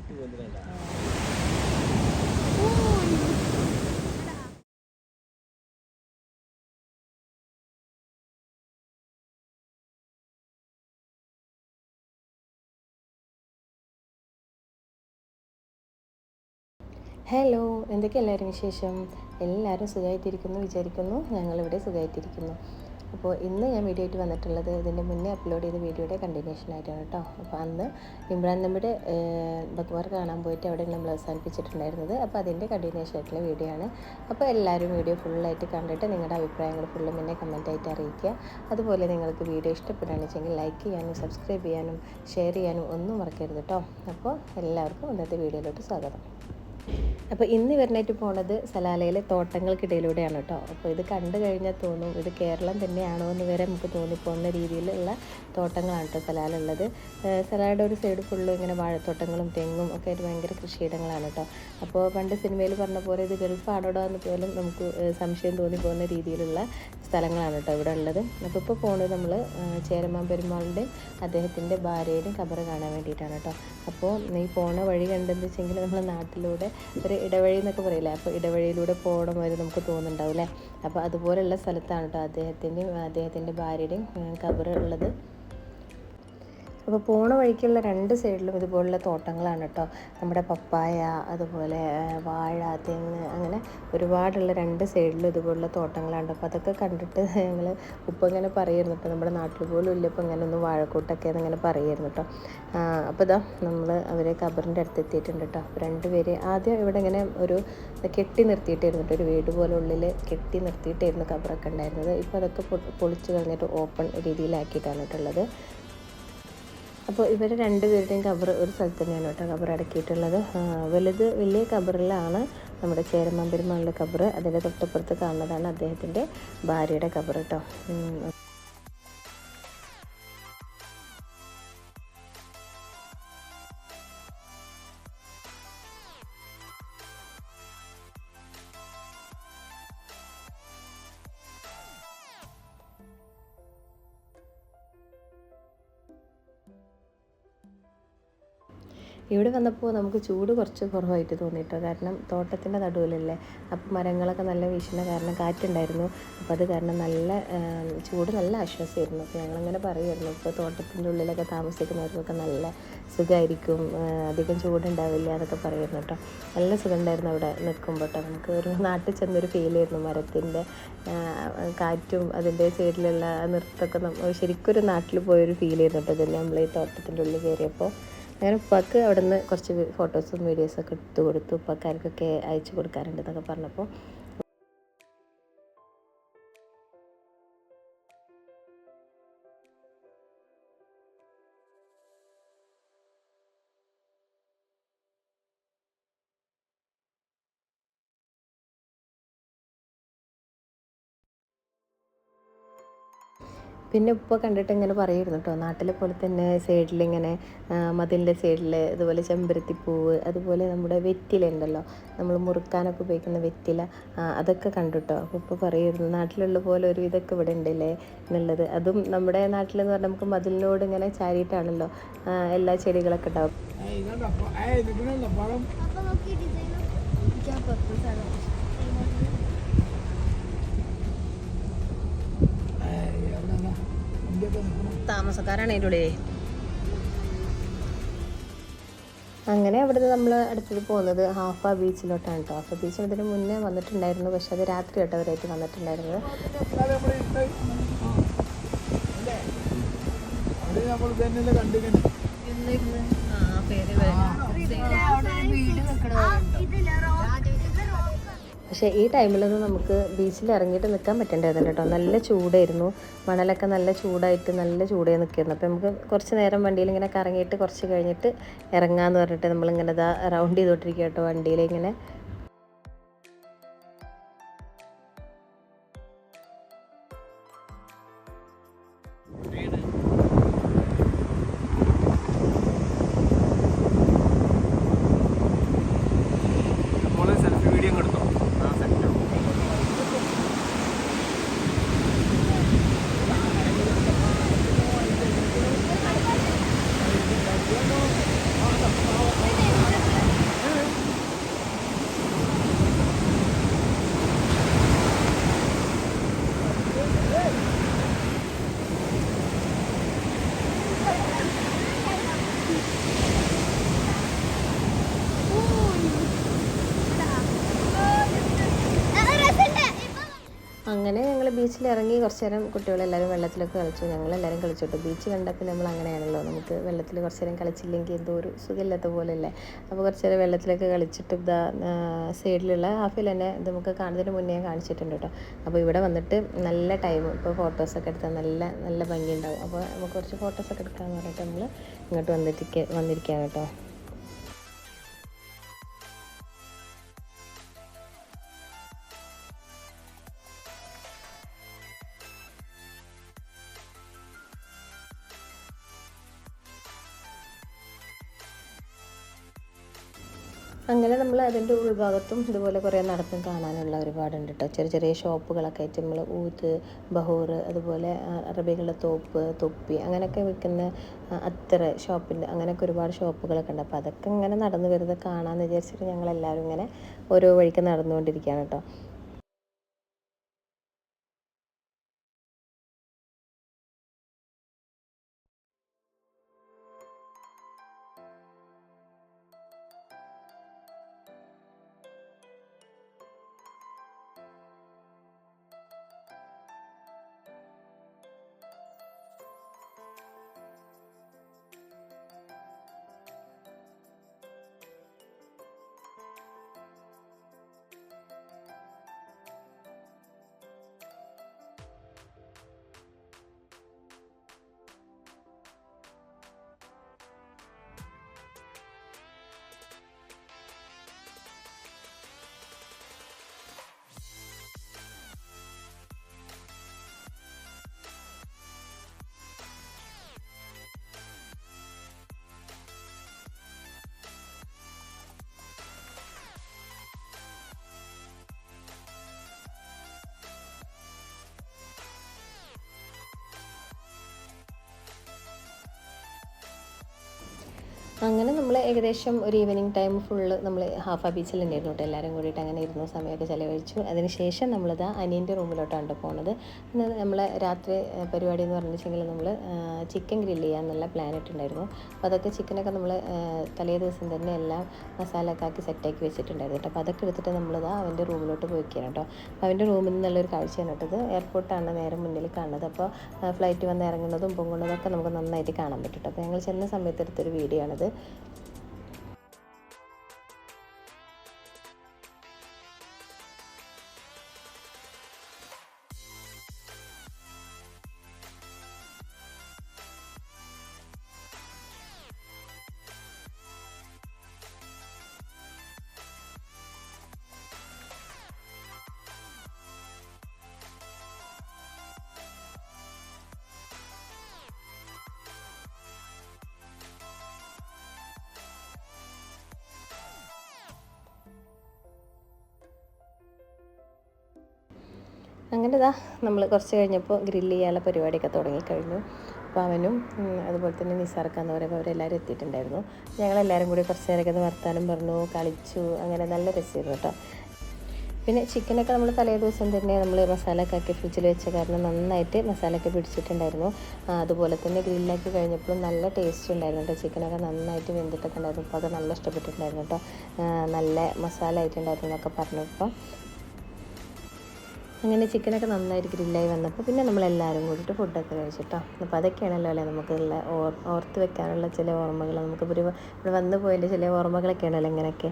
Hello, എന്തൊക്കെ എല്ലാവരും വിശേഷം? എല്ലാവരും സുഖമായിട്ടിരിക്കുന്നു വിചാരിക്കുന്നു. ഞങ്ങളിവിടെ സുഖമായിട്ടിരിക്കുന്നു. അപ്പോൾ ഇന്ന് ഞാൻ വീഡിയോ ആയിട്ട് വന്നിട്ടുള്ളത് ഇതിൻ്റെ മുന്നേ അപ്ലോഡ് ചെയ്ത വീഡിയോയുടെ കണ്ടിന്യൂഷൻ ആയിട്ടാണ് കേട്ടോ. അപ്പോൾ അന്ന് ഇമ്രാൻ നമ്മുടെ ബക്വാർ കാണാൻ പോയിട്ട് അവിടെ നമ്മൾ അവസാനിപ്പിച്ചിട്ടുണ്ടായിരുന്നത്. അപ്പോൾ അതിൻ്റെ കണ്ടിന്യൂഷൻ ആയിട്ടുള്ള വീഡിയോ ആണ്. അപ്പോൾ എല്ലാവരും വീഡിയോ ഫുള്ളായിട്ട് കണ്ടിട്ട് നിങ്ങളുടെ അഭിപ്രായങ്ങൾ ഫുള്ളും എന്നെ കമൻറ്റായിട്ട് അറിയിക്കുക. അതുപോലെ നിങ്ങൾക്ക് വീഡിയോ ഇഷ്ടപ്പെടുകയാണെന്ന് വെച്ചെങ്കിൽ ലൈക്ക് ചെയ്യാനും സബ്സ്ക്രൈബ് ചെയ്യാനും ഷെയർ ചെയ്യാനും ഒന്നും മറക്കരുത് കേട്ടോ. അപ്പോൾ എല്ലാവർക്കും ഇന്നത്തെ വീഡിയോയിലോട്ട് സ്വാഗതം. അപ്പോൾ ഇന്ന് ഇവരിനായിട്ട് പോണത് സലാലയിലെ തോട്ടങ്ങൾക്കിടയിലൂടെയാണ് കേട്ടോ. അപ്പോൾ ഇത് കണ്ടു കഴിഞ്ഞാൽ തോന്നും ഇത് കേരളം തന്നെയാണോ എന്ന് വരെ നമുക്ക് തോന്നിപ്പോകുന്ന രീതിയിലുള്ള തോട്ടങ്ങളാണ് കേട്ടോ സലാലുള്ളത്. സലാലയുടെ ഒരു സൈഡ് ഫുള്ളും ഇങ്ങനെ വാഴത്തോട്ടങ്ങളും തെങ്ങും ഒക്കെ ആയിട്ട് ഭയങ്കര കൃഷിയിടങ്ങളാണ് കേട്ടോ. അപ്പോൾ പണ്ട് സിനിമയിൽ പറഞ്ഞ പോലെ ഇത് ഗൾഫാണോടോ എന്ന് പോലും നമുക്ക് സംശയം തോന്നിപ്പോകുന്ന രീതിയിലുള്ള സ്ഥലങ്ങളാണ് കേട്ടോ ഇവിടെ ഉള്ളത്. അപ്പോൾ ഇപ്പോൾ പോകുന്നത് നമ്മൾ ചേരമാൻ പെരുമാളിൻ്റെ അദ്ദേഹത്തിൻ്റെ ഭാര്യയുടെയും ഖബർ കാണാൻ വേണ്ടിയിട്ടാണ് കേട്ടോ. അപ്പോൾ ഈ പോണ വഴി കണ്ടെന്ന് വെച്ചെങ്കിൽ നമ്മൾ നാട്ടിലൂടെ ഒരു ഇടവഴി എന്നൊക്കെ പറയില്ലേ, അപ്പോൾ ഇടവഴിയിലൂടെ പോകണം വരെ നമുക്ക് തോന്നുന്നുണ്ടാവും അല്ലേ. അപ്പോൾ അതുപോലെയുള്ള സ്ഥലത്താണ് കേട്ടോ അദ്ദേഹത്തിൻ്റെ ഭാര്യയുടെയും ഖബർ ഉള്ളത്. അപ്പോൾ പോണ വഴിക്കുള്ള രണ്ട് സൈഡിലും ഇതുപോലുള്ള തോട്ടങ്ങളാണ് കേട്ടോ. നമ്മുടെ പപ്പായ, അതുപോലെ വാഴ, തെങ്ങ്, അങ്ങനെ ഒരുപാടുള്ള രണ്ട് സൈഡിലും ഇതുപോലുള്ള തോട്ടങ്ങളാണ്. അപ്പോൾ അതൊക്കെ കണ്ടിട്ട് ഞങ്ങൾ ഉപ്പ ഇങ്ങനെ പറയുമായിരുന്നു കേട്ടോ, നമ്മുടെ നാട്ടിൽ പോലും ഇല്ല ഇപ്പോൾ ഇങ്ങനെ ഒന്ന് വാഴക്കൂട്ടൊക്കെ എന്നിങ്ങനെ പറയുമായിരുന്നു കേട്ടോ. അപ്പോൾ ഇതാ നമ്മൾ അവരെ ഖബറിൻ്റെ അടുത്ത് എത്തിയിട്ടുണ്ട് കേട്ടോ. അപ്പോൾ രണ്ടുപേര് ആദ്യം ഇവിടെ ഇങ്ങനെ ഒരു കെട്ടി നിർത്തിയിട്ടായിരുന്നു കേട്ടോ, ഒരു വീട് പോലെ ഉള്ളിൽ കെട്ടി നിർത്തിയിട്ടായിരുന്നു ഖബറൊക്കെ ഉണ്ടായിരുന്നത്. ഇപ്പോൾ അതൊക്കെ പൊളിച്ച് കളഞ്ഞിട്ട് ഓപ്പൺ രീതിയിലാക്കിയിട്ടാണ് കേട്ടുള്ളത്. അപ്പോൾ ഇവർ രണ്ടുപേരുടെയും ഖബർ ഒരു സ്ഥലത്ത് തന്നെയാണ് കേട്ടോ ഖബർ അടക്കിയിട്ടുള്ളത്. വലിയ ഖബറിലാണ് നമ്മുടെ ചേരമാൻ പെരുമാളിൻ്റെ ഖബർ. അതിൻ്റെ തൊട്ടപ്പുറത്ത് കാണുന്നതാണ് അദ്ദേഹത്തിൻ്റെ ഭാര്യയുടെ ഖബർ കേട്ടോ. ഇവിടെ വന്നപ്പോൾ നമുക്ക് ചൂട് കുറച്ച് കുറവായിട്ട് തോന്നിയിട്ടോ. കാരണം തോട്ടത്തിൻ്റെ നടുവിലല്ലേ, അപ്പോൾ മരങ്ങളൊക്കെ നല്ല വീശുന്ന കാരണം കാറ്റുണ്ടായിരുന്നു. അപ്പോൾ അത് കാരണം ചൂട് നല്ല ആശ്വാസമായിരുന്നു. അപ്പോൾ ഞങ്ങളങ്ങനെ പറയുമായിരുന്നു, ഇപ്പോൾ തോട്ടത്തിൻ്റെ ഉള്ളിലൊക്കെ താമസിക്കുന്നവർക്കൊക്കെ നല്ല സുഖമായിരിക്കും, അധികം ചൂടുണ്ടാവില്ല എന്നൊക്കെ പറയുന്നു കേട്ടോ. നല്ല സുഖമുണ്ടായിരുന്നു അവിടെ നിൽക്കുമ്പോൾ കേട്ടോ. നമുക്ക് ഒരു നാട്ടിൽ ചെന്നൊരു ഫീലായിരുന്നു. മരത്തിൻ്റെ കാറ്റും അതിൻ്റെ സൈഡിലുള്ള നൃത്തമൊക്കെ ശരിക്കൊരു നാട്ടിൽ പോയൊരു ഫീലായിരുന്നു കേട്ടോ ഇതിന് നമ്മൾ ഈ തോട്ടത്തിൻ്റെ ഉള്ളിൽ കയറിയപ്പോൾ. അങ്ങനെ ഉപ്പാക്ക് അവിടെ നിന്ന് കുറച്ച് ഫോട്ടോസും വീഡിയോസൊക്കെ എടുത്തു കൊടുത്തു. ഉപ്പാക്കാർക്കൊക്കെ അയച്ചു കൊടുക്കാറുണ്ട് എന്നൊക്കെ പറഞ്ഞപ്പോൾ പിന്നെ ഉപ്പ കണ്ടിട്ട് ഇങ്ങനെ പറയുമായിരുന്നു കേട്ടോ, നാട്ടിലെ പോലെ തന്നെ സൈഡിലിങ്ങനെ മതിലിൻ്റെ സൈഡിൽ ഇതുപോലെ ചെമ്പരത്തിപ്പൂവ്, അതുപോലെ നമ്മുടെ വെറ്റില ഉണ്ടല്ലോ, നമ്മൾ മുറുക്കാനൊക്കെ ഉപയോഗിക്കുന്ന വെറ്റില, അതൊക്കെ കണ്ടു കേട്ടോ. അപ്പോൾ ഉപ്പ പറയുമായിരുന്നു നാട്ടിലുള്ള പോലെ ഒരു ഇതൊക്കെ ഇവിടെ ഉണ്ടല്ലേ എന്നുള്ളത്. അതും നമ്മുടെ നാട്ടിലെന്ന് പറഞ്ഞാൽ നമുക്ക് മതിലിനോട് ഇങ്ങനെ ചാരിയിട്ടാണല്ലോ എല്ലാ ചെടികളൊക്കെ ഉണ്ടാവും. താമസക്കാരാണ് അതിൻ്റെ ഉള്ളിൽ. അങ്ങനെ അവിടുന്ന് നമ്മൾ അടുത്തത് പോകുന്നത് ഹാഫ ബീച്ചിലോട്ടാണ് കേട്ടോ. ഹാഫ ബീച്ചിൽ ഇതിന് മുന്നേ വന്നിട്ടുണ്ടായിരുന്നു, പക്ഷെ അത് രാത്രി കേട്ടോ അവരായിട്ട് വന്നിട്ടുണ്ടായിരുന്നത്. പക്ഷേ ഈ ടൈമിലൊന്നും നമുക്ക് ബീച്ചിൽ ഇറങ്ങിയിട്ട് നിൽക്കാൻ പറ്റേണ്ടതല്ല കേട്ടോ. നല്ല ചൂടായിരുന്നു, മണലൊക്കെ നല്ല ചൂടായിട്ട് നല്ല ചൂടായി നിൽക്കുന്നു. അപ്പോൾ നമുക്ക് കുറച്ച് നേരം വണ്ടിയിൽ ഇങ്ങനെ കറങ്ങിയിട്ട് കുറച്ച് കഴിഞ്ഞിട്ട് ഇറങ്ങാമെന്ന് പറഞ്ഞിട്ട് നമ്മളിങ്ങനെ റൗണ്ട് ചെയ്തോണ്ടിരിക്കുക കേട്ടോ വണ്ടിയിലിങ്ങനെ. അങ്ങനെ ഞങ്ങൾ ബീച്ചിൽ ഇറങ്ങി കുറച്ച് നേരം കുട്ടികളെല്ലാവരും വെള്ളത്തിലൊക്കെ കളിച്ചു. ഞങ്ങളെല്ലാവരും കളിച്ചിട്ടു. ബീച്ച് കണ്ടപ്പോൾ നമ്മൾ അങ്ങനെയാണല്ലോ, നമുക്ക് വെള്ളത്തിൽ കുറച്ച് നേരം കളിച്ചില്ലെങ്കിൽ എന്തോ ഒരു സുഖമില്ലാത്ത പോലെയല്ലേ. അപ്പോൾ കുറച്ച് നേരം വെള്ളത്തിലൊക്കെ കളിച്ചിട്ട് ഇതാ സൈഡിലുള്ള ഹാഫിൽ തന്നെ ഇത് നമുക്ക് കാണുന്നതിന് മുന്നേ ഞാൻ കാണിച്ചിട്ടുണ്ട് കേട്ടോ. അപ്പോൾ ഇവിടെ വന്നിട്ട് നല്ല ടൈം, ഇപ്പോൾ ഫോട്ടോസൊക്കെ എടുത്താൽ നല്ല നല്ല ഭംഗിയുണ്ടാവും. അപ്പോൾ നമുക്ക് കുറച്ച് ഫോട്ടോസൊക്കെ എടുക്കാമെന്ന് പറഞ്ഞിട്ട് നമ്മൾ ഇങ്ങോട്ട് വന്നിരിക്കുകയാണ് കേട്ടോ. അങ്ങനെ നമ്മൾ അതിൻ്റെ ഉൾഭാഗത്തും ഇതുപോലെ കുറേ നടത്തും കാണാനുള്ള ഒരുപാടുണ്ട് കേട്ടോ. ചെറിയ ചെറിയ ഷോപ്പുകളൊക്കെ ആയിട്ട് നമ്മൾ ഊത്, ബഹൂർ, അതുപോലെ അറബികളുടെ തോപ്പ്, തൊപ്പി അങ്ങനെയൊക്കെ വിൽക്കുന്ന അത്തർ ഷോപ്പിൻ്റെ അങ്ങനെയൊക്കെ ഒരുപാട് ഷോപ്പുകളൊക്കെ ഉണ്ട്. അപ്പോൾ അതൊക്കെ ഇങ്ങനെ നടന്നു വരുന്നത് കാണാമെന്ന് വിചാരിച്ചിട്ട് ഞങ്ങളെല്ലാവരും ഇങ്ങനെ ഓരോ വഴിക്ക് നടന്നുകൊണ്ടിരിക്കുകയാണ് കേട്ടോ. അങ്ങനെ നമ്മൾ ഏകദേശം ഒരു ഈവനിങ് ടൈം ഫുള്ള് നമ്മൾ ഹാഫ ബീച്ചിൽ തന്നെയായിരുന്നു കേട്ടോ. എല്ലാവരും കൂടിയിട്ട് അങ്ങനെ ഇരുന്ന സമയമൊക്കെ ചിലവഴിച്ചു. അതിനുശേഷം നമ്മളിത് അനിയൻ്റെ റൂമിലോട്ടാണ് പോകുന്നത്. ഇന്ന് നമ്മൾ രാത്രി പരിപാടി എന്ന് പറഞ്ഞിട്ടുണ്ടെങ്കിൽ നമ്മൾ ചിക്കൻ ഗ്രില്ല് ചെയ്യാമെന്നുള്ള പ്ലാൻ ഇട്ടുണ്ടായിരുന്നു. അപ്പോൾ അതൊക്കെ ചിക്കനൊക്കെ നമ്മൾ തലേ ദിവസം തന്നെ എല്ലാം മസാലയൊക്കെ ആക്കി സെറ്റാക്കി വെച്ചിട്ടുണ്ടായിരുന്നു കേട്ടോ. അപ്പോൾ അതൊക്കെ എടുത്തിട്ട് നമ്മളിതാ അവൻ്റെ റൂമിലോട്ട് പോയിക്കുകയാണ് കേട്ടോ. അപ്പോൾ അവൻ്റെ റൂമിൽ നിന്നുള്ളൊരു കാഴ്ചയാണ് കേട്ടത്. എയർപോർട്ടാണ് നേരെ മുന്നിൽ കാണുന്നത്. അപ്പോൾ ഫ്ലൈറ്റ് വന്ന് ഇറങ്ങുന്നതും പൊങ്ങുന്നതും ഒക്കെ നമുക്ക് നന്നായിട്ട് കാണാൻ പറ്റും കേട്ടോ. അപ്പോൾ ഞങ്ങൾ ചെന്ന സമയത്ത് എടുത്തൊരു വീഡിയോ ആണിത്. അങ്ങനെ ഇതാ നമ്മൾ കുറച്ച് കഴിഞ്ഞപ്പോൾ ഗ്രില്ല് ചെയ്യാനുള്ള പരിപാടിയൊക്കെ തുടങ്ങിക്കഴിഞ്ഞു. അപ്പോൾ അവനും അതുപോലെ തന്നെ നിസാർക്കാന്ന് പറയുമ്പോൾ അവരെല്ലാവരും എത്തിയിട്ടുണ്ടായിരുന്നു. ഞങ്ങളെല്ലാവരും കൂടി കുറച്ച് നേരമൊക്കെ ഒന്ന് വർത്താനം പറഞ്ഞു, കളിച്ചു. അങ്ങനെ നല്ല രസമായിരുന്നു കേട്ടോ. പിന്നെ ചിക്കനൊക്കെ നമ്മൾ തലേ ദിവസം തന്നെ നമ്മൾ മസാലയൊക്കെ ആക്കി ഫ്രിഡ്ജിൽ വെച്ച കാരണം നന്നായിട്ട് മസാലയൊക്കെ പിടിച്ചിട്ടുണ്ടായിരുന്നു. അതുപോലെ തന്നെ ഗ്രില്ലാക്കി കഴിഞ്ഞപ്പോഴും നല്ല ടേസ്റ്റ് ഉണ്ടായിരുന്നു കേട്ടോ. ചിക്കനൊക്കെ നന്നായിട്ട് വെന്തിട്ടൊക്കെ ഉണ്ടായിരുന്നു. അപ്പോൾ അത് നല്ല ഇഷ്ടപ്പെട്ടിട്ടുണ്ടായിരുന്നു കേട്ടോ. നല്ല മസാല ആയിട്ടുണ്ടായിരുന്നു എന്നൊക്കെ പറഞ്ഞപ്പോൾ അങ്ങനെ ചിക്കനൊക്കെ നന്നായിട്ട് ഗ്രില്ലായി വന്നപ്പോൾ പിന്നെ നമ്മളെല്ലാവരും കൂടിയിട്ട് ഫുഡൊക്കെ കഴിച്ചിട്ടോ. അപ്പോൾ അതൊക്കെയാണല്ലോ അല്ലേ നമുക്കുള്ള ഓർത്ത് വെക്കാനുള്ള ചില ഓർമ്മകൾ, നമുക്ക് ഇവിടെ വന്നു പോയതിൻ്റെ ചില ഓർമ്മകളൊക്കെയാണല്ലോ ഇങ്ങനെയൊക്കെ.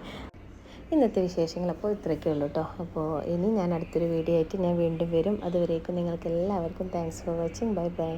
ഇന്നത്തെ വിശേഷങ്ങൾ അപ്പോൾ ഇത്രയൊക്കെ ഉള്ളൂ കേട്ടോ. അപ്പോൾ ഇനി ഞാൻ അടുത്തൊരു വീഡിയോ ആയിട്ട് ഞാൻ വീണ്ടും വരും. അതുവരേക്കും നിങ്ങൾക്ക് എല്ലാവർക്കും thanks for watching. Bye bye.